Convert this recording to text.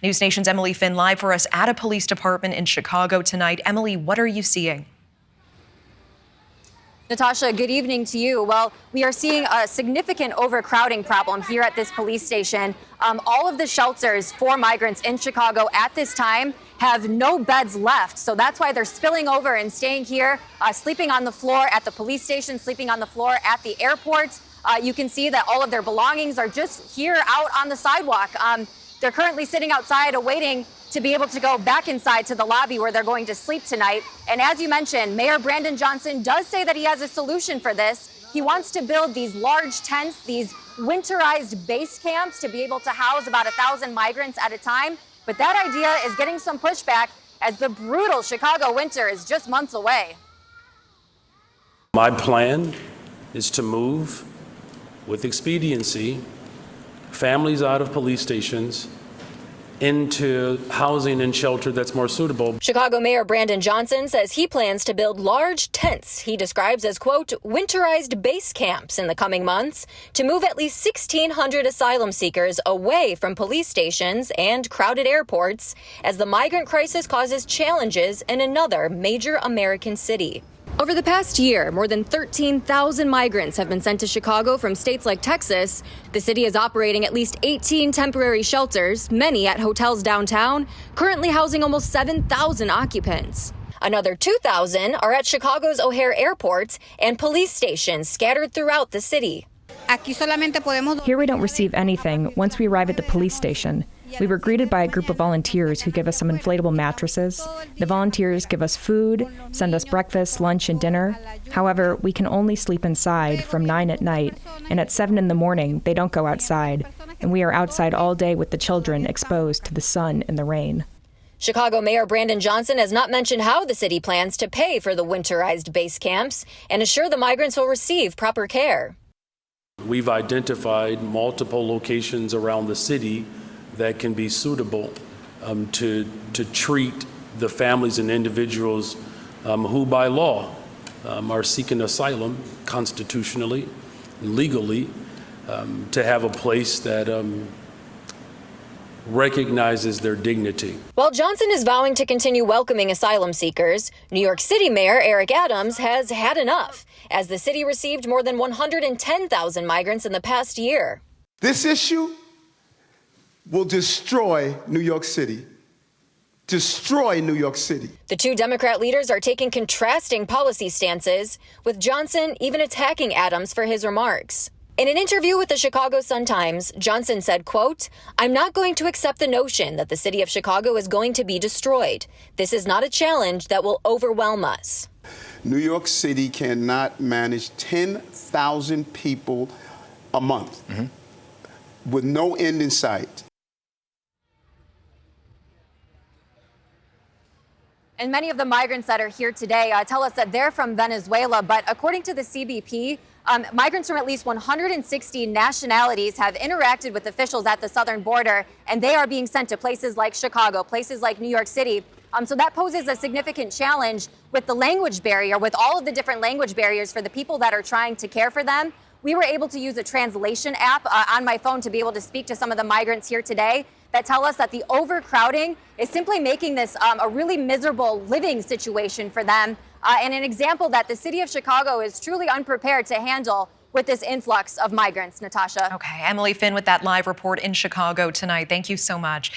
News Nation's Emily Finn live for us at a police department in Chicago tonight. Emily, what are you seeing? Natasha, good evening to you. Well, we are seeing a significant overcrowding problem here at this police station. All of the shelters for migrants in Chicago at this time have no beds left. So that's why they're spilling over and staying here, sleeping on the floor at the police station, sleeping on the floor at the airport. You can see that all of their belongings are just here out on the sidewalk. They're currently sitting outside awaiting to be able to go back inside to the lobby where they're going to sleep tonight. And as you mentioned, Mayor Brandon Johnson does say that he has a solution for this. He wants to build these large tents, these winterized base camps to be able to house about 1,000 migrants at a time. But that idea is getting some pushback as the brutal Chicago winter is just months away. My plan is to move with expediency families out of police stations into housing and shelter that's more suitable. Chicago Mayor Brandon Johnson says he plans to build large tents he describes as, quote, winterized base camps in the coming months to move at least 1,600 asylum seekers away from police stations and crowded airports as the migrant crisis causes challenges in another major American city. Over the past year, more than 13,000 migrants have been sent to Chicago from states like Texas. The city is operating at least 18 temporary shelters, many at hotels downtown, currently housing almost 7,000 occupants. Another 2,000 are at Chicago's O'Hare Airport and police stations scattered throughout the city. Here we don't receive anything once we arrive at the police station. We were greeted by a group of volunteers who give us some inflatable mattresses. The volunteers give us food, send us breakfast, lunch, and dinner. However, we can only sleep inside from 9 at night, and at 7 in the morning, they don't go outside. And we are outside all day with the children exposed to the sun and the rain. Chicago Mayor Brandon Johnson has not mentioned how the city plans to pay for the winterized base camps and assure the migrants will receive proper care. We've identified multiple locations around the city that can be suitable to treat the families and individuals who by law are seeking asylum constitutionally and legally, to have a place that recognizes their dignity. While Johnson is vowing to continue welcoming asylum seekers, New York City Mayor Eric Adams has had enough, as the city received more than 110,000 migrants in the past year. This issue will destroy New York City. Destroy New York City. The two Democrat leaders are taking contrasting policy stances, with Johnson even attacking Adams for his remarks. In an interview with the Chicago Sun-Times, Johnson said, quote, "I'm not going to accept the notion that the city of Chicago is going to be destroyed. This is not a challenge that will overwhelm us." New York City cannot manage 10,000 people a month with no end in sight. And many of the migrants that are here today tell us that they're from Venezuela. But according to the CBP, migrants from at least 160 nationalities have interacted with officials at the southern border, and they are being sent to places like Chicago, places like New York City. So that poses a significant challenge with the language barrier, with all of the different language barriers for the people that are trying to care for them. We were able to use a translation app on my phone to be able to speak to some of the migrants here today that tell us that the overcrowding is simply making this a really miserable living situation for them, and an example that the city of Chicago is truly unprepared to handle with this influx of migrants. Natasha. Okay, Emily Finn with that live report in Chicago tonight. Thank you so much.